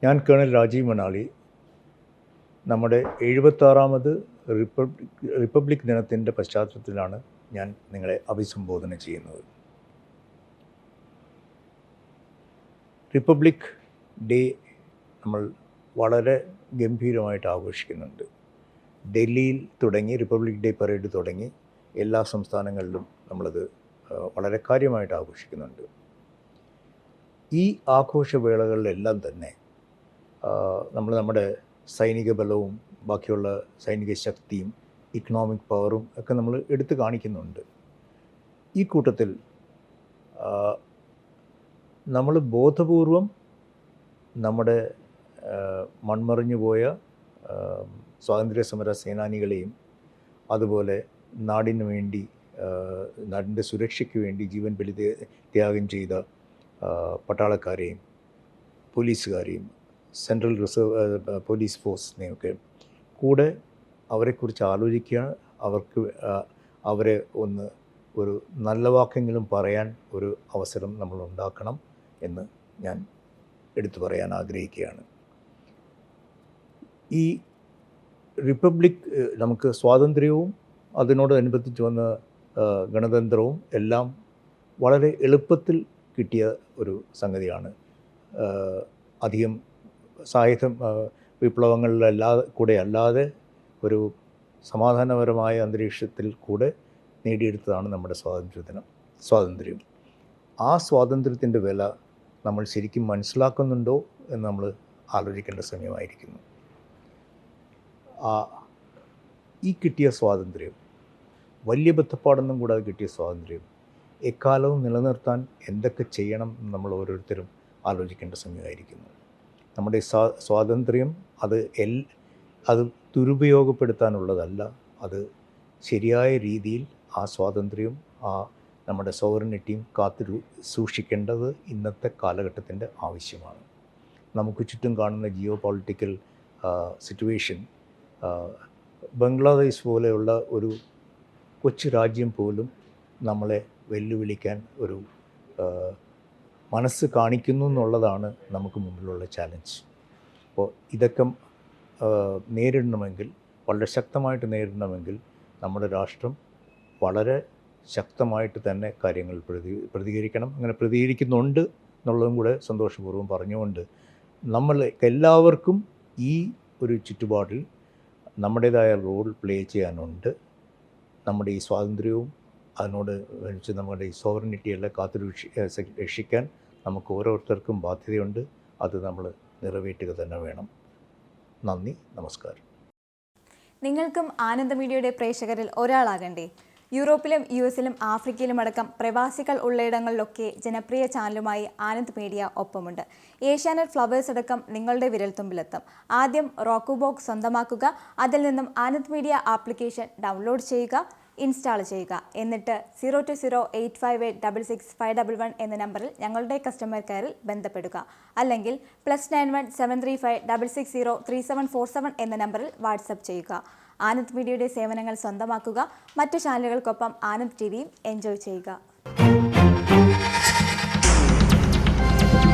ഞാൻ കേണൽ രാജീവ് മണാളി. നമ്മുടെ 76ാമത് റിപ്പബ്ലിക് ദിനത്തിൻ്റെ പശ്ചാത്തലത്തിലാണ് ഞാൻ നിങ്ങളെ അഭിസംബോധന ചെയ്യുന്നത്. റിപ്പബ്ലിക് ഡേ നമ്മൾ വളരെ ഗംഭീരമായിട്ട് ആഘോഷിക്കുന്നുണ്ട്. ഡൽഹിയിൽ തുടങ്ങി റിപ്പബ്ലിക് ഡേ പരേഡ് തുടങ്ങി എല്ലാ സംസ്ഥാനങ്ങളിലും നമ്മളത് വളരെ കാര്യമായിട്ട് ആഘോഷിക്കുന്നുണ്ട്. ഈ ആഘോഷവേളകളിലെല്ലാം തന്നെ നമ്മുടെ സൈനിക ബലവും ബാക്കിയുള്ള സൈനിക ശക്തിയും ഇക്കണോമിക് പവറും ഒക്കെ നമ്മൾ എടുത്തു കാണിക്കുന്നുണ്ട്. ഈ കൂട്ടത്തിൽ നമ്മൾ ബോധപൂർവം നമ്മുടെ മൺമറിഞ്ഞു പോയ സ്വാതന്ത്ര്യ സമര സേനാനികളെയും അതുപോലെ നാടിനു വേണ്ടി നാടിൻ്റെ സുരക്ഷയ്ക്ക് വേണ്ടി ജീവൻ ത്യാഗം ചെയ്ത പട്ടാളക്കാരെയും പോലീസുകാരെയും സെൻട്രൽ റിസർവ് പോലീസ് ഫോഴ്സിനെയൊക്കെ കൂടെ അവരെക്കുറിച്ച് ആലോചിക്കുക, അവരെ ഒരു നല്ല വാക്കെങ്കിലും പറയാൻ ഒരു അവസരം നമ്മൾ ഉണ്ടാക്കണം എന്ന് ഞാൻ എടുത്തു പറയാൻ ആഗ്രഹിക്കുകയാണ്. ഈ റിപ്പബ്ലിക് നമുക്ക് സ്വാതന്ത്ര്യവും അതിനോടനുബന്ധിച്ച് വന്ന ഗണതന്ത്രവും എല്ലാം വളരെ എളുപ്പത്തിൽ കിട്ടിയ ഒരു സംഗതിയാണ്. അധികം സായുധ വിപ്ലവങ്ങളിലല്ലാതെ അല്ലാതെ ഒരു സമാധാനപരമായ അന്തരീക്ഷത്തിൽ കൂടെ നേടിയെടുത്തതാണ് നമ്മുടെ സ്വാതന്ത്ര്യം. ആ സ്വാതന്ത്ര്യത്തിൻ്റെ വില നമ്മൾ ശരിക്കും മനസ്സിലാക്കുന്നുണ്ടോ എന്ന് നമ്മൾ ആലോചിക്കേണ്ട സമയമായിരിക്കുന്നു. ഈ കിട്ടിയ സ്വാതന്ത്ര്യം, വലിയ ബന്ധപ്പാടൊന്നും കൂടാതെ കിട്ടിയ സ്വാതന്ത്ര്യം എക്കാലവും നിലനിർത്താൻ എന്തൊക്കെ ചെയ്യണം എന്ന് നമ്മൾ ഓരോരുത്തരും ആലോചിക്കേണ്ട സമയമായിരിക്കുന്നു. നമ്മുടെ സ്വാതന്ത്ര്യം അത് ദുരുപയോഗപ്പെടുത്താനുള്ളതല്ല. അത് ശരിയായ രീതിയിൽ ആ സ്വാതന്ത്ര്യവും നമ്മുടെ സോവറിനിറ്റിയും സൂക്ഷിക്കേണ്ടത് ഇന്നത്തെ കാലഘട്ടത്തിൻ്റെ ആവശ്യമാണ്. നമുക്ക് ചുറ്റും കാണുന്ന ജിയോ പൊളിറ്റിക്കൽ സിറ്റുവേഷൻ, ബംഗ്ലാദേശ് പോലെയുള്ള ഒരു കൊച്ചു രാജ്യം പോലും നമ്മളെ വെല്ലുവിളിക്കാൻ ഒരു മനസ്സ് കാണിക്കുന്നു എന്നുള്ളതാണ് നമുക്ക് മുമ്പിലുള്ള ചാലഞ്ച്. അപ്പോൾ ഇതൊക്കെ നേരിടണമെങ്കിൽ, വളരെ ശക്തമായിട്ട് നേരിടണമെങ്കിൽ നമ്മുടെ രാഷ്ട്രം വളരെ ശക്തമായിട്ട് തന്നെ കാര്യങ്ങൾ പ്രതികരിക്കണം. അങ്ങനെ പ്രതികരിക്കുന്നുണ്ട് എന്നുള്ളതും കൂടെ സന്തോഷപൂർവ്വം പറഞ്ഞുകൊണ്ട് എല്ലാവർക്കും ഈ ഒരു ചുറ്റുപാടിൽ നമ്മുടേതായ റോൾ പ്ലേ ചെയ്യാനുണ്ട്. നമ്മുടെ ഈ സ്വാതന്ത്ര്യവും അതിനോട് വെച്ച് നമ്മുടെ ഈ സോവറിനിറ്റിയെല്ലാം രക്ഷിക്കാൻ നമുക്ക് ഓരോരുത്തർക്കും ബാധ്യതയുണ്ട്. അത് നമ്മൾ നിറവേറ്റുക തന്നെ വേണം. നന്ദി, നമസ്കാരം. നിങ്ങൾക്കും ആനന്ദ മീഡിയയുടെ പ്രേക്ഷകരിൽ ഒരാളാകണ്ടേ? യൂറോപ്പിലും US-ലും ആഫ്രിക്കയിലും അടക്കം പ്രവാസികൾ ഉള്ളയിടങ്ങളിലൊക്കെ ജനപ്രിയ ചാനലുമായി ആനന്ദ് മീഡിയ ഒപ്പമുണ്ട്. ഏഷ്യാനെറ്റ് ഫ്ലവേഴ്സ് അടക്കം നിങ്ങളുടെ വിരൽത്തുമ്പിലെത്തും. ആദ്യം റോക്കു ബോക്സ് സ്വന്തമാക്കുക. അതിൽ നിന്നും ആനന്ദ് മീഡിയ ആപ്ലിക്കേഷൻ ഡൗൺലോഡ് ചെയ്യുക, ഇൻസ്റ്റാൾ ചെയ്യുക. എന്നിട്ട് 02085866511 എന്ന നമ്പറിൽ ഞങ്ങളുടെ കസ്റ്റമർ കെയറിൽ ബന്ധപ്പെടുക. അല്ലെങ്കിൽ +91 735 660 3747 എന്ന നമ്പറിൽ വാട്സപ്പ് ചെയ്യുക. ആനന്ദ് മീഡിയയുടെ സേവനങ്ങൾ സ്വന്തമാക്കുക. മറ്റു ചാനലുകൾക്കൊപ്പം ആനന്ദ് TVയും എൻജോയ് ചെയ്യുക.